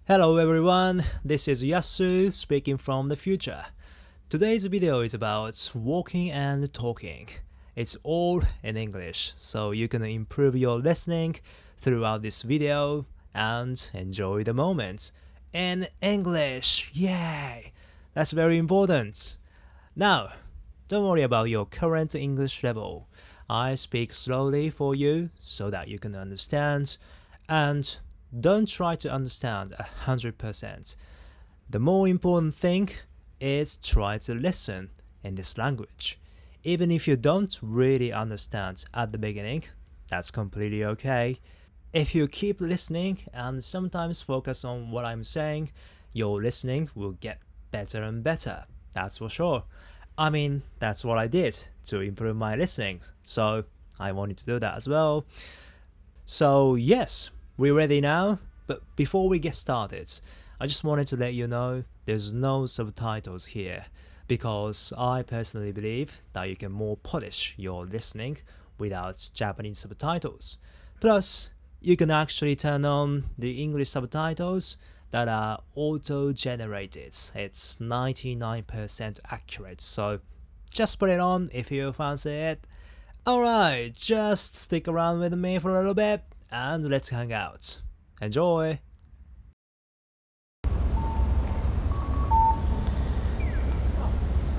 Hello everyone, this is Yasu speaking from the future. Today's video is about walking and talking. It's all in English, so you can improve your listening throughout this video and enjoy the moments in English. Yay! That's very important. Now, don't worry about your current English level. I speak slowly for you so that you can understand, and don't try to understand 100%. The more important thing is try to listen in this language. Even if you don't really understand at the beginning, that's completely okay. If you keep listening and sometimes focus on what I'm saying, your listening will get better and better. That's for sure. I mean, that's what I did to improve my listening. So I wanted to do that as well. So yes, we're ready now, but before we get started, I just wanted to let you know there's no subtitles here because I personally believe that you can more polish your listening without Japanese subtitles. Plus, you can actually turn on the English subtitles that are auto-generated. It's 99% accurate, so just put it on if you fancy it. Alright, just stick around with me for a little bit and let's hang out. Enjoy!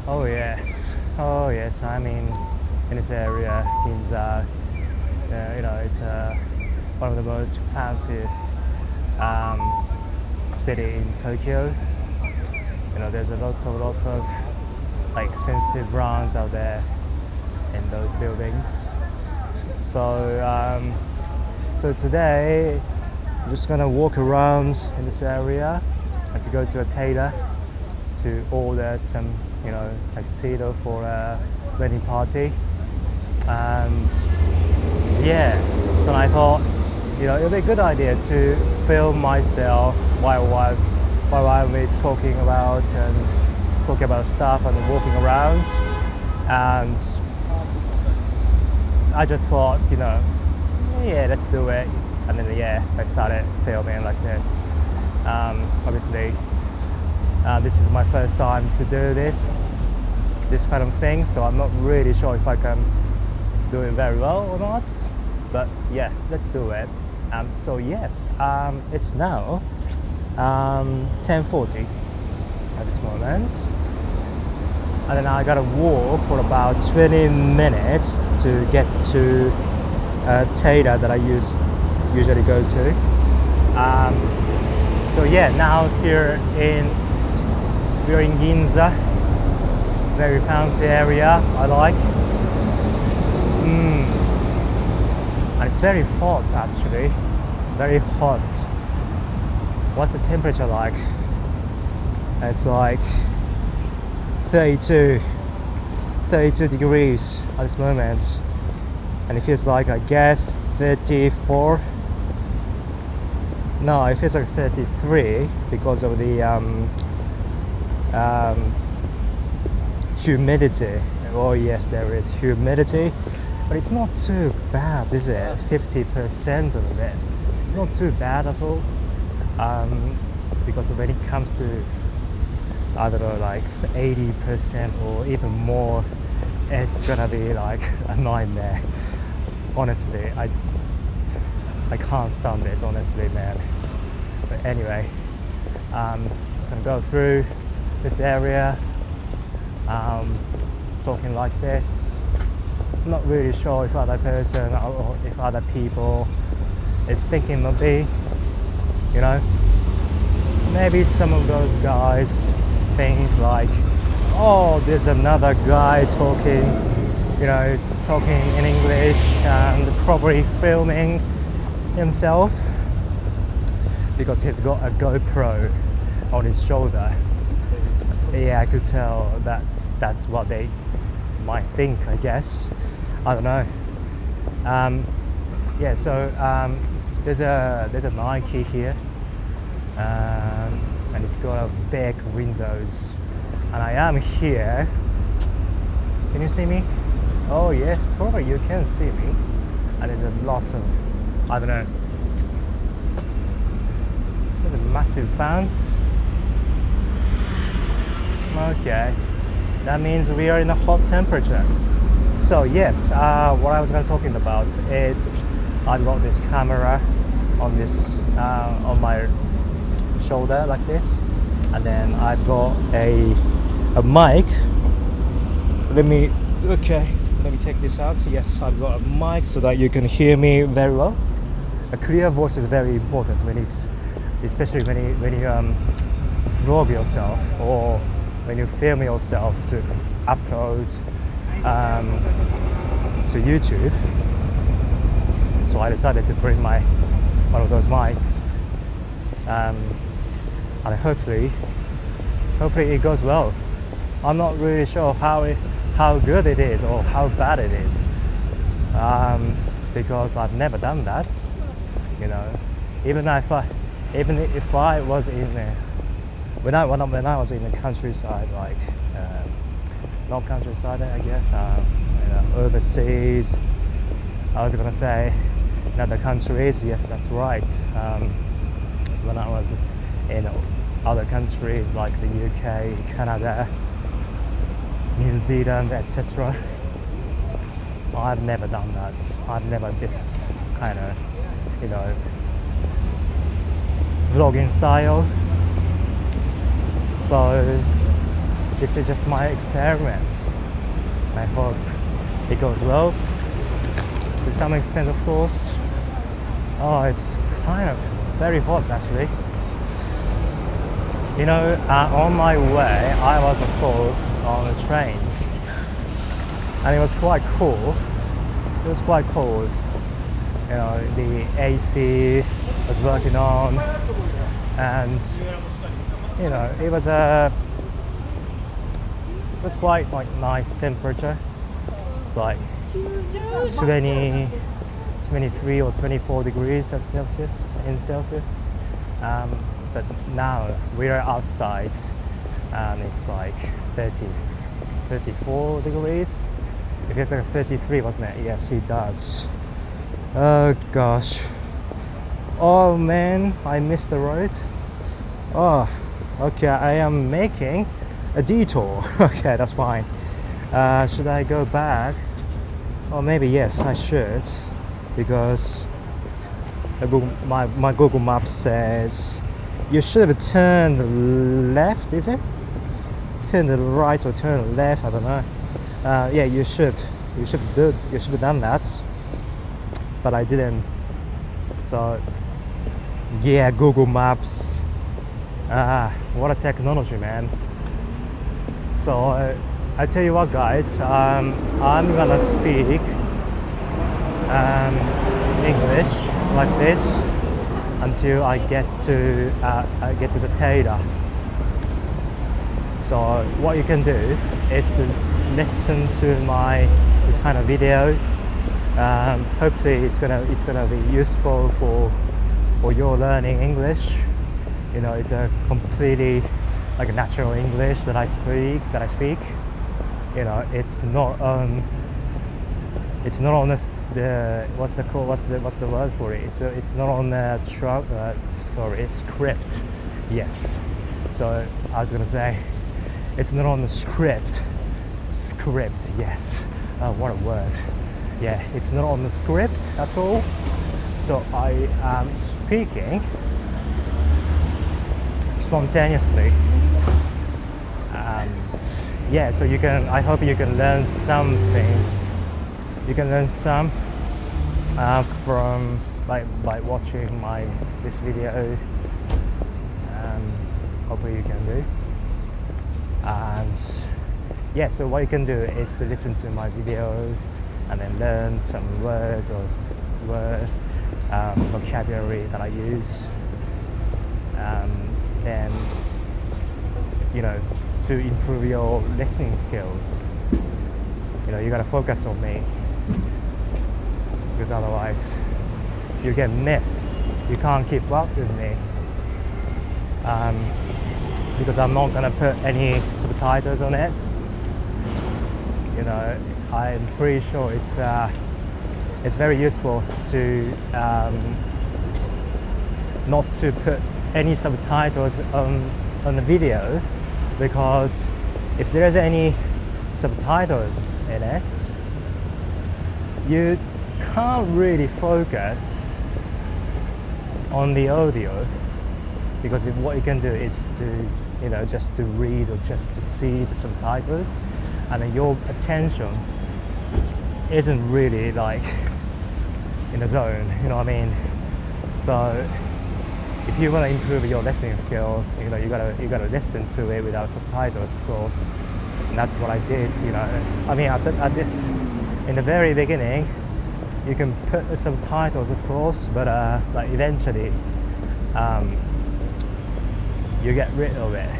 Oh yes, I'm in this area, Ginza. It's one of the most fanciest city in Tokyo. There's lots of like expensive brands out there in those buildings. So today I'm just gonna walk around in this area and to go to a tailor to order some tuxedo for a wedding party. And yeah, so I thought it would be a good idea to film myself while we're talking about stuff and walking around. And I just thought, let's do it. And then I started filming like this. Obviously, this is my first time to do this kind of thing, so I'm not really sure if I can do it very well or not. But yeah, let's do it. So yes, it's now 10:40 at this moment. And then I gotta walk for about 20 minutes to get to a tailor that I usually go to. So yeah, now we're in Ginza, very fancy area. I like. And it's very hot actually, very hot. What's the temperature like? It's like 32 degrees at this moment, and it feels like, I guess, 34. No, it feels like 33 because of the humidity. Oh yes, there is humidity, but it's not too bad, is it? 50% of it. It's not too bad at all. Because when it comes to, I don't know, like 80% or even more, it's gonna be like a nightmare. Honestly, I can't stand this, honestly, man. But anyway, just gonna go through this area, talking like this. I'm not really sure if other person or if other people is thinking of me, Maybe some of those guys think like, oh, there's another guy talking in English and probably filming himself because he's got a GoPro on his shoulder. Yeah, I could tell that's what they might think, I guess. I don't know. So there's a Nike here, and it's got a big windows, and I am here. Can you see me? Oh yes, probably you can see me. And there's a lot of, I don't know, there's a massive fans. Okay, that means we are in a hot temperature. So yes, what I was going to talking about is I've got this camera on this on my shoulder like this, and then I've got a mic. Let me take this out. Yes, I've got a mic so that you can hear me very well. A clear voice is very important especially when you vlog yourself or when you film yourself to upload to YouTube. So I decided to bring one of those mics, and hopefully it goes well. I'm not really sure how good it is or how bad it is, because I've never done that. Even if I was when I was in the countryside, like not countryside, I guess, overseas. I was gonna say in other countries. Yes, that's right. When I was in other countries like the UK, Canada, New Zealand, etc. I've never done that. I've never this kind of, vlogging style. So this is just my experiment. I hope it goes well. To some extent, of course. Oh, it's kind of very hot actually. On my way, I was of course on the trains, and it was quite cool. It was quite cold. The AC was working on, and it was quite like nice temperature. It's like 23 or 24 degrees in Celsius. But now we're outside and it's like 34 degrees. It feels like 33, wasn't it? Yes, it does. Oh gosh. Oh man, I missed the road. Oh, okay, I am making a detour. Okay, that's fine. Should I go back? Or maybe yes, I should, because my Google Maps says you should have turned left. Is it? Turn to the right or turn left? I don't know. Yeah, you should have done that, but I didn't. So yeah, Google Maps. What a technology, man. So I tell you what, guys. I'm gonna speak English like this until I get to the tailor. So what you can do is to listen to this kind of video. Hopefully it's gonna be useful for your learning English. It's a completely like a natural English that I speak. It's not on the what's the word for it? It's not on the script. Yes. So I was gonna say it's not on the script. Script. Yes. What a word. Yeah. It's not on the script at all. So I am speaking spontaneously. And yeah, so I hope you can learn something. You can learn some from by watching this video. Hopefully you can do. And yeah, so what you can do is to listen to my video and then learn some words or vocabulary that I use. Then to improve your listening skills, you gotta focus on me, because otherwise you get missed. You can't keep up with me, because I'm not gonna put any subtitles on it. I'm pretty sure it's very useful to not to put any subtitles on the video, because if there's any subtitles in it, you can't really focus on the audio, because what you can do is to just to read or just to see the subtitles, and then your attention isn't really like in the zone, you know what I mean? So if you want to improve your listening skills, you gotta listen to it without subtitles, of course. And that's what I did, I mean, at this, in the very beginning, you can put the subtitles, of course, but like eventually, you get rid of it.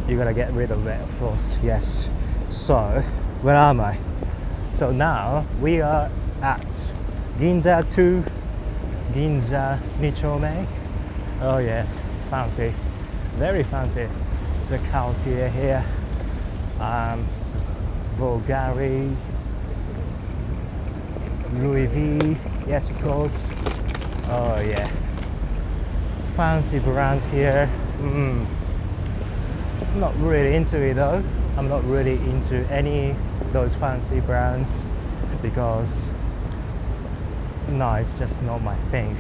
You gotta get rid of it, of course. Yes. So, where am I? So now we are at Ginza 2, Ginza 2丁目. Oh yes, it's fancy, very fancy. It's a Cartier here, Bulgari, Louis V, yes of course. Oh yeah, fancy brands here. I'm not really into it though. I'm not really into any those fancy brands, because no, it's just not my thing,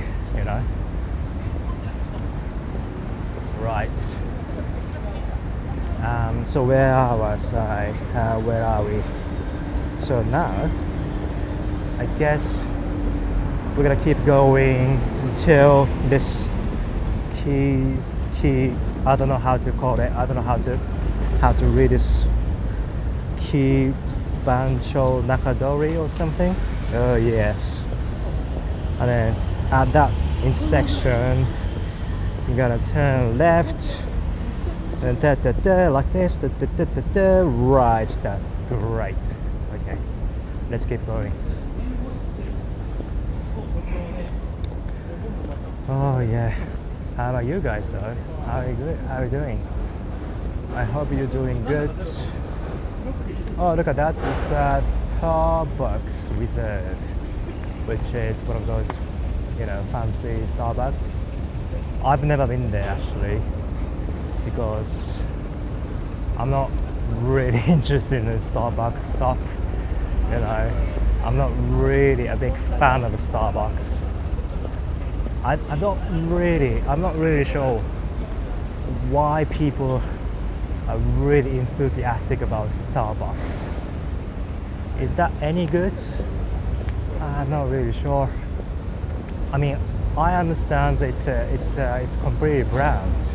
Right. So where was I? Where are we? So now, I guess we're gonna keep going until this key. I don't know how to call it. I don't know how to read this. Key Bancho Nakadori or something. Oh yes. And then at that intersection, you're gonna turn left. And like this. Right. That's great. Okay. Let's keep going. Oh yeah. How about you guys though? How are you doing? I hope you're doing good. Oh, look at that. It's a Starbucks Reserve, which is one of those, fancy Starbucks. I've never been there actually, because I'm not really interested in the Starbucks stuff. I'm not really a big fan of the Starbucks. I'm not really sure why people are really enthusiastic about Starbucks. Is that any good? I'm not really sure. I mean, I understand it's completely brand,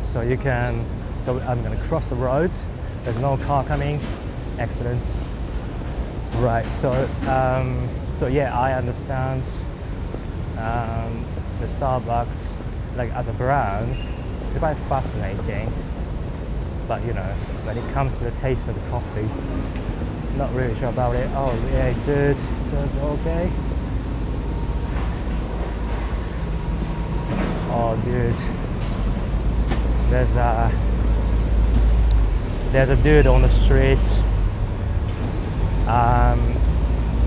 So I'm gonna cross the road. There's no car coming. Excellent. Right. So yeah, I understand the Starbucks, like as a brand, it's quite fascinating. But when it comes to the taste of the coffee, not really sure about it. Oh yeah, dude, it's okay. Oh dude, there's a dude on the street.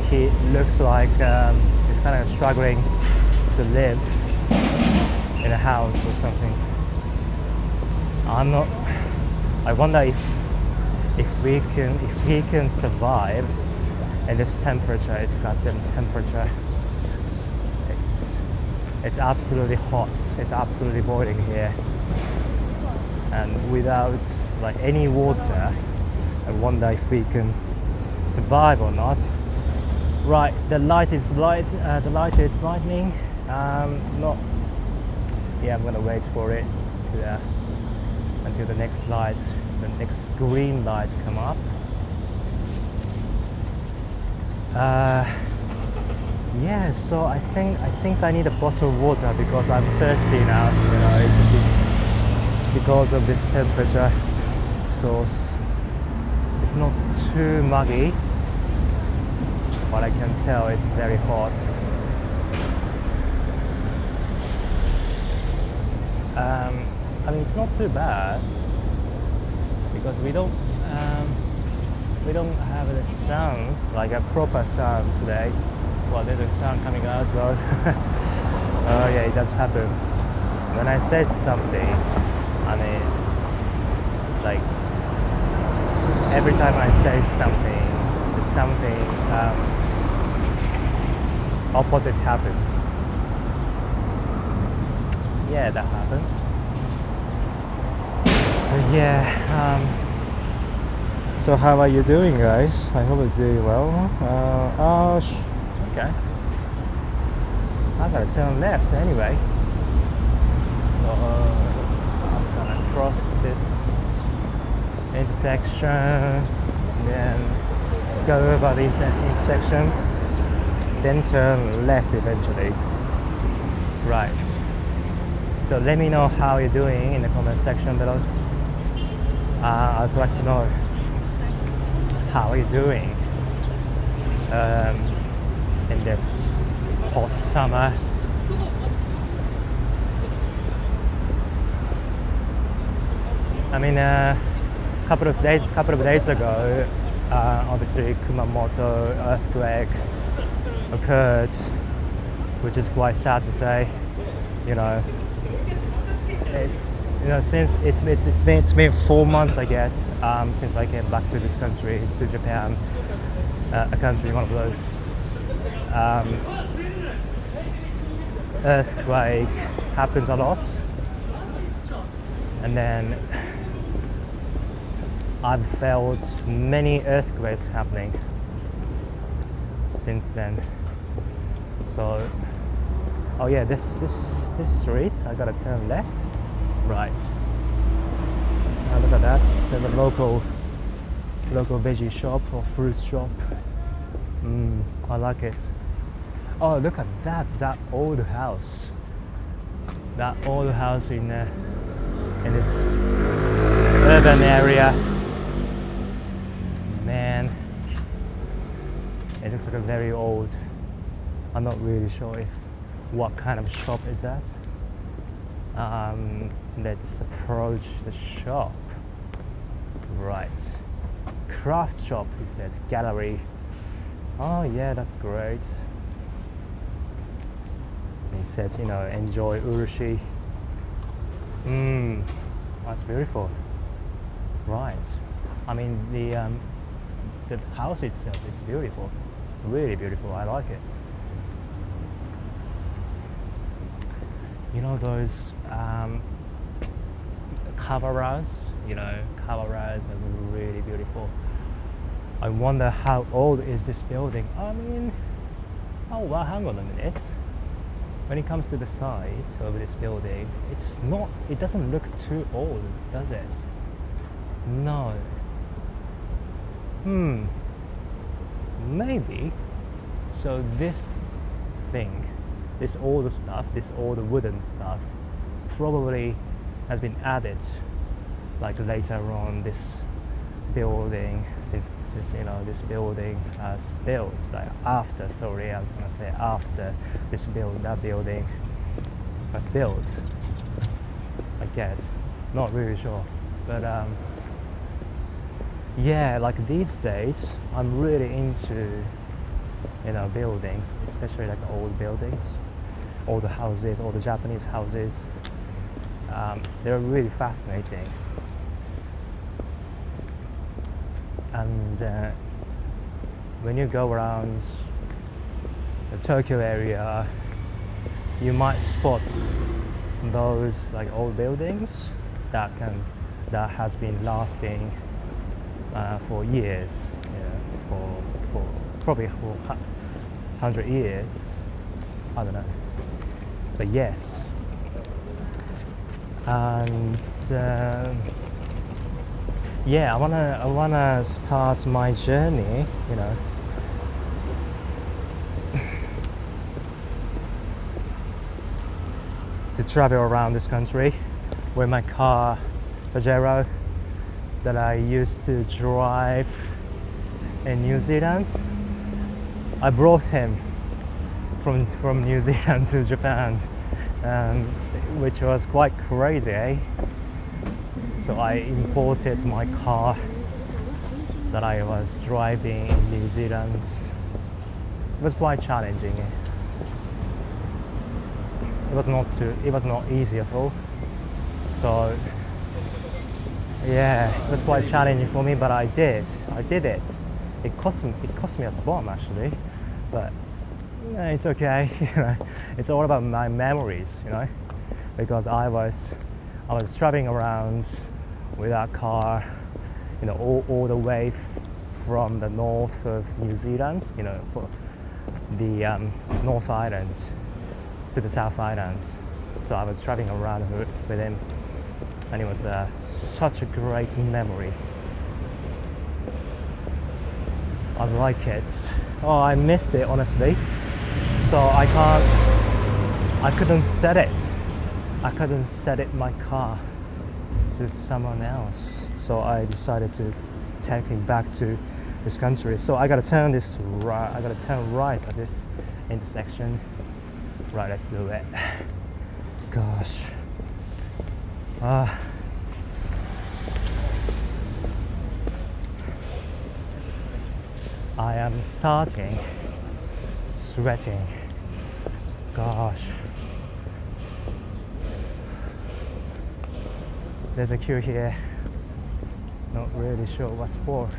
He looks like he's kind of struggling to live in a house or something. I wonder if he can survive in this temperature. It's goddamn temperature. It's absolutely hot. It's absolutely boiling here. And without like any water, I wonder if we can survive or not. Right, the light is lightning. Not. Yeah, I'm gonna wait for it until the next green lights come up. Yeah, so I think I need a bottle of water because I'm thirsty now. It's because of this temperature. Of course, it's not too muggy, but I can tell it's very hot. I mean, it's not too bad because we don't have the sun, like a proper sun today. Well, there's a sun coming out, so Oh yeah, it does happen. When I say something, I mean, like every time I say something, opposite happens. Yeah, that happens. But yeah. So how are you doing, guys? I hope you're doing well. Okay. I gotta turn left anyway. So I'm gonna cross this intersection, then go over this intersection, then turn left eventually. Right. So let me know how you're doing in the comment section below. I'd like to know how are you doing in this hot summer. I mean, a couple of days ago, obviously Kumamoto earthquake occurred, which is quite sad to say. Since it's been 4 months, I guess, since I came back to this country, to Japan, a country, one of those earthquake happens a lot, and then I've felt many earthquakes happening since then. So, oh yeah, this street, I gotta turn left. Right. Look at that. There's a local veggie shop or fruit shop. I like it. Oh, look at that! That old house. That old house in this urban area. Man, it looks like a very old. I'm not really sure what kind of shop is that. Let's approach the shop. Right. Craft shop, he says. Gallery. Oh yeah, that's great. He says, enjoy urushi. That's beautiful. Right. I mean, the house itself is beautiful. Really beautiful. I like it. Those kavaras, kavaras are really beautiful. I wonder how old is this building. I mean, oh wow, hang on a minute. When it comes to the size of this building, it doesn't look too old, does it? No. Maybe. So this thing, this old stuff, this old wooden stuff, probably has been added like later on this building, since this building was built, like after, I was gonna say after that building was built, I guess. Not really sure, but yeah, like these days I'm really into buildings, especially like old buildings, all the houses, all the Japanese houses. They're really fascinating. And when you go around the Tokyo area, you might spot those like old buildings that has been lasting for years, for probably 100 years. I don't know, but yes. And yeah, I wanna start my journey, to travel around this country with my car, Pajero, that I used to drive in New Zealand. I brought him from New Zealand to Japan, which was quite crazy, eh? So I imported my car that I was driving in New Zealand. It was quite challenging. it was not easy at all. So yeah, it was quite challenging for me, but I did it. It cost me a bomb actually, but it's okay. It's all about my memories, because I was traveling around with that car, all the way from the north of New Zealand, for the North Islands to the South Islands. So I was traveling around with him, and it was such a great memory. I like it. Oh, I missed it honestly. So I couldn't set it. I couldn't set it my car to someone else. So I decided to take him back to this country. So I gotta turn right at this intersection. Right, let's do it. Gosh. I am starting sweating. Gosh. There's a queue here. Not really sure what's for.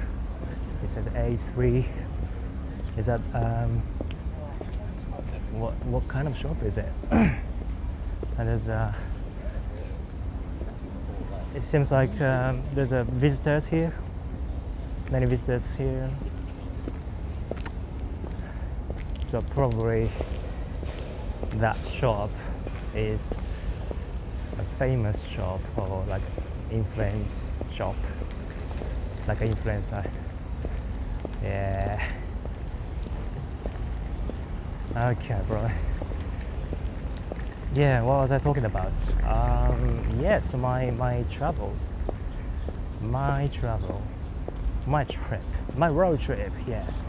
It says A3. Is that what kind of shop is it? And there's it seems like there's visitors here. Many visitors here. So probably that shop is a famous shop or like influence shop, like an influencer. Yeah. Okay, bro. Yeah, what was I talking about? Yes, my road trip. Yes,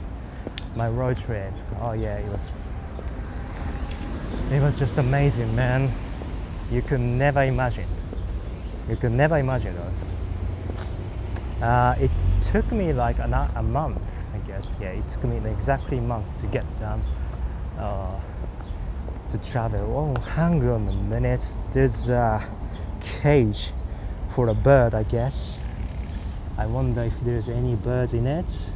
my road trip. Oh yeah, it was just amazing, man. You could never imagine though. It took me like a month, I guess. Yeah, it took me exactly a month to get down to travel. Oh, hang on a minute. There's a cage for a bird, I guess. I wonder if there's any birds in it.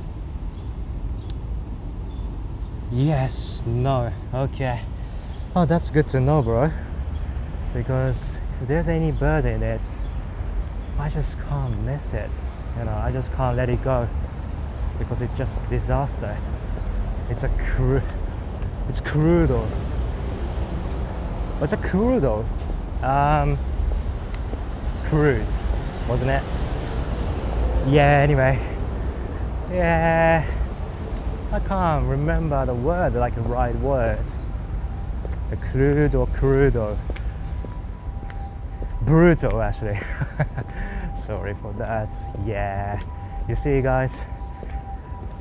Yes, no, okay. Oh, that's good to know, bro. Because if there's any bird in it, I just can't miss it. I just can't let it go. Because it's just disaster. It's cruel though. What's a cruel though? Crude, wasn't it? Yeah, anyway. Yeah. I can't remember the word, like the right word. Crude or crudo. Brutal, actually. Sorry for that. Yeah. You see, guys.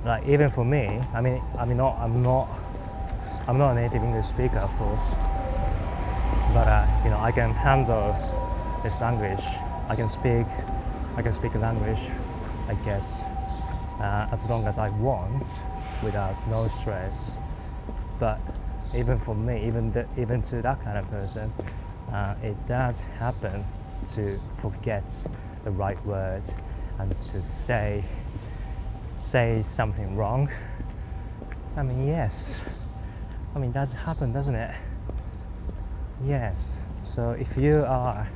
Like even for me, I'm not a native English speaker, of course. But I can handle this language. I can speak a language, I guess, as long as I want, without no stress. But even for me, even to that kind of person, it does happen to forget the right words and to say something wrong. Yes. That's happened, doesn't it? Yes. So if you are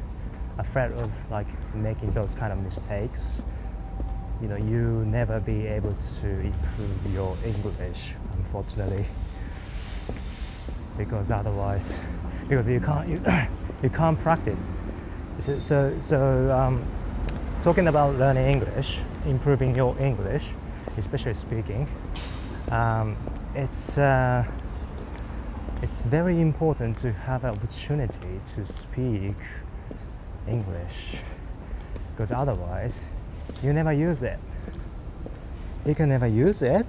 afraid of like making those kind of mistakes, you never be able to improve your English, unfortunately. Because you can't practice. So talking about learning English, improving your English, especially speaking, it's very important to have an opportunity to speak English, because otherwise you never use it. You can never use it,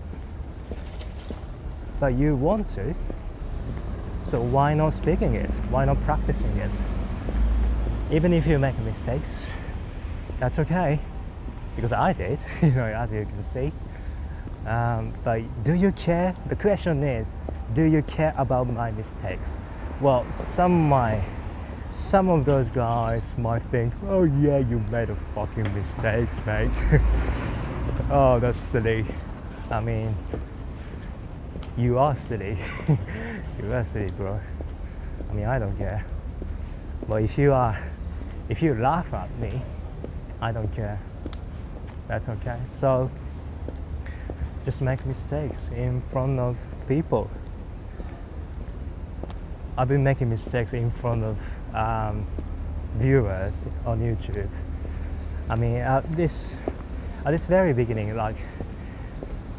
but you want to. So why not speaking it? Why not practicing it? Even if you make mistakes, that's okay, because I did, as you can see. But do you care? The question is, do you care about my mistakes? well, some of those guys might think, oh yeah, you made a fucking mistakes, mate. Oh, that's silly. I mean, you are silly. You are silly, bro. I mean, I don't care. But if you laugh at me, I don't care. That's okay. So just make mistakes in front of people. I've been making mistakes in front of viewers on YouTube. I mean, at this very beginning, like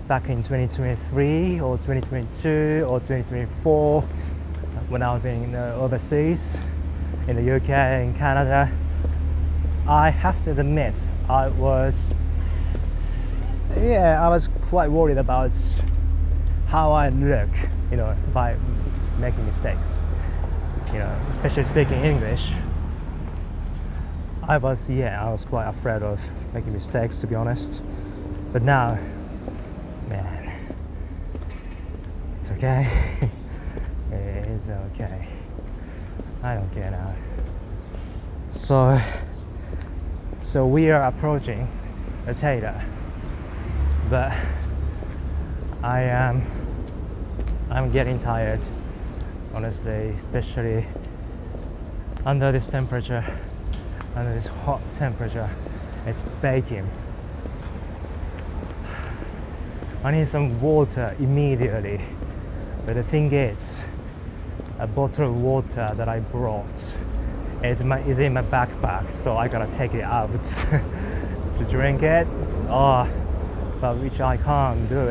back in 2023 or 2022 or 2024, when I was in overseas, in the UK and Canada, I have to admit I was quite worried about how I look, by making mistakes, especially speaking English. I was quite afraid of making mistakes, to be honest. But now, man, it's okay. It's okay. I don't care now. So we are approaching a tailor, but I'm getting tired, honestly, especially under this temperature, under this hot temperature. It's baking. I need some water immediately, but the thing is, a bottle of water that I brought is in my backpack, so I gotta take it out to drink it. But which I can't do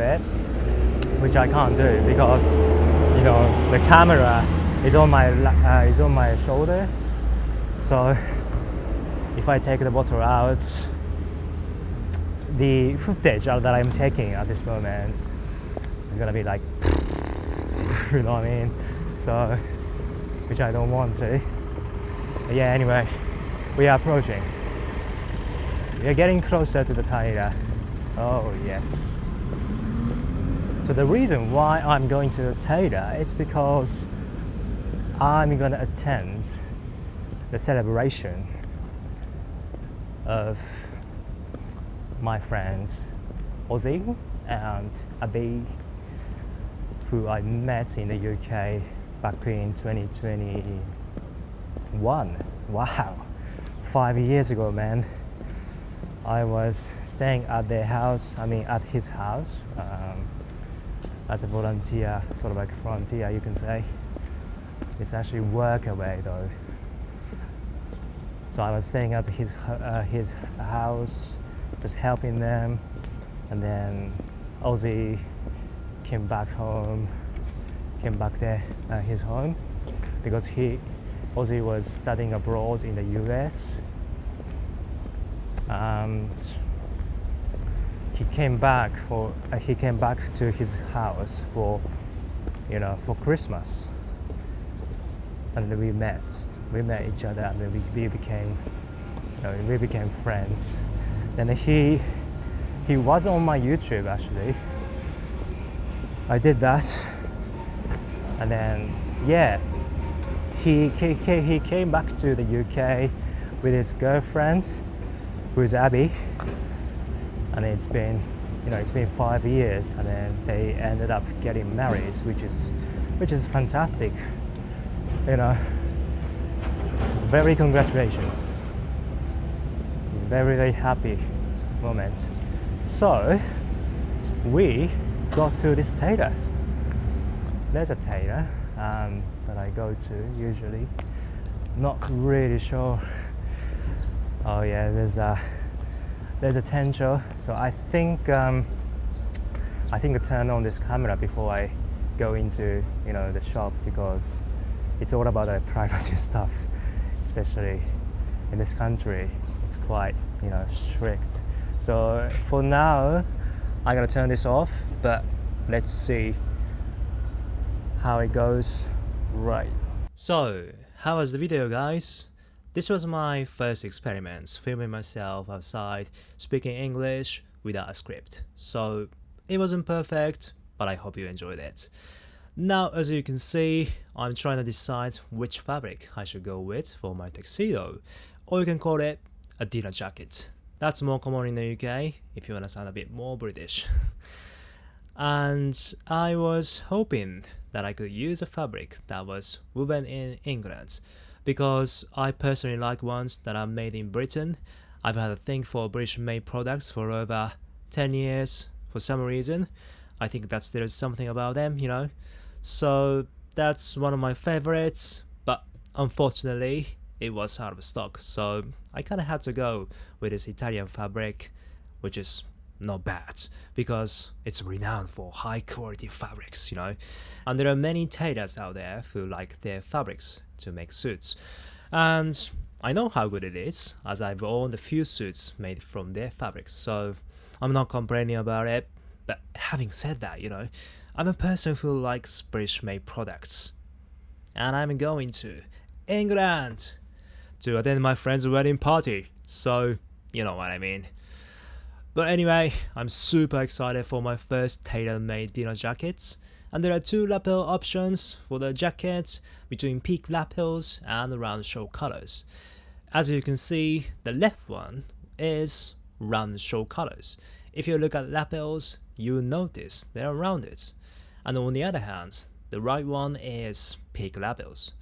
because the camera is on my shoulder. So if I take the bottle out, the footage that I'm taking at this moment is gonna be like, you know what I mean? So, which I don't want to. But yeah, anyway, we are approaching. We are getting closer to the tailor. Oh yes. So the reason why I'm going to the tailor is because I'm gonna attend the celebration of my friends Ozzy and Abby, who I met in the UK back in 2021. Wow, 5 years ago, man. I was staying at at his house, as a volunteer, sort of like a volunteer, you can say. It's actually work away though. So I was staying at his house, just helping them, and then Ozzy came back there, his home, because Ozzy was studying abroad in the US. He came back to his house for Christmas, and then we met each other, and then we became friends. Then he was on my YouTube actually. I did that, and then he came back to the UK with his girlfriend, who is Abby, and it's been 5 years, and then they ended up getting married, which is fantastic. Very congratulations. Very, very happy moment. So we got to this tailor. There's a tailor that I go to usually. Not really sure. Oh yeah, there's a potential. So I think I turn on this camera before I go into the shop, because it's all about the privacy stuff, especially in this country. It's quite strict. So for now, I'm gonna turn this off, but let's see how it goes. Right. So how was the video, guys? This was my first experiment, filming myself outside, speaking English without a script. So it wasn't perfect, but I hope you enjoyed it. Now, as you can see, I'm trying to decide which fabric I should go with for my tuxedo, or you can call it a dinner jacket. That's more common in the UK if you want to sound a bit more British. And I was hoping that I could use a fabric that was woven in England, because I personally like ones that are made in Britain. I've had a thing for British-made products for over 10 years for some reason. I think that there's something about them, you know. So that's one of my favorites, but unfortunately it was out of stock, so I kind of had to go with this Italian fabric, which is not bad because it's renowned for high quality fabrics, you know. And there are many tailors out there who like their fabrics to make suits, and I know how good it is, as I've owned a few suits made from their fabrics, so I'm not complaining about it. But having said that, you know, I'm a person who likes British-made products, and I'm going to England to attend my friend's wedding party, so you know what I mean. But anyway, I'm super excited for my first tailor-made dinner jackets, and there are two lapel options for the jacket between peak lapels and round show colors. As you can see, the left one is round show colors. If you look at lapels, you'll notice they're rounded. And on the other hand, the right one is peak lapels.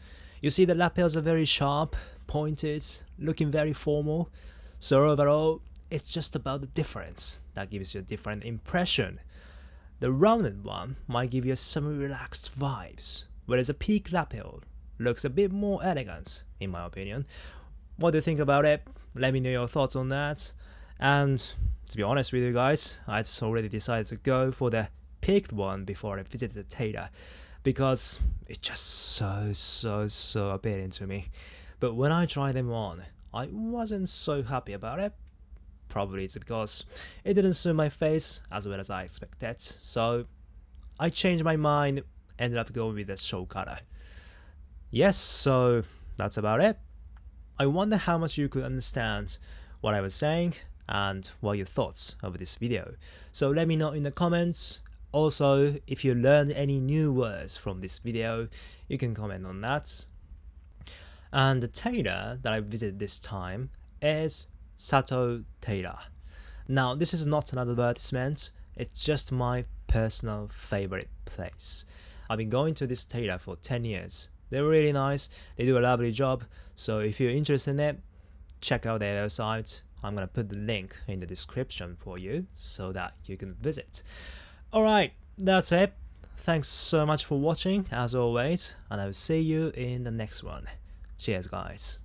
You see the lapels are very sharp, pointed, looking very formal. So overall, it's just about the difference that gives you a different impression. The rounded one might give you some relaxed vibes, whereas a peak lapel looks a bit more elegant, in my opinion. What do you think about it? Let me know your thoughts on that. And to be honest with you guys, I already decided to go for the peaked one before I visited the tailor, because it's just so appealing to me. But when I tried them on, I wasn't so happy about it. Probably it's because it didn't suit my face as well as I expected, so I changed my mind, ended up going with the show color. Yes, so that's about it. I wonder how much you could understand what I was saying and what your thoughts of this video. So let me know in the comments. Also, if you learned any new words from this video, you can comment on that. And the tailor that I visited this time is Sato Tailor. Now, this is not an advertisement, it's just my personal favorite place. I've been going to this tailor for 10 years. They're really nice, they do a lovely job, so if you're interested in it, check out their website. I'm gonna put the link in the description for you so that you can visit. Alright, that's it. Thanks so much for watching as always, and I'll see you in the next one. Cheers guys.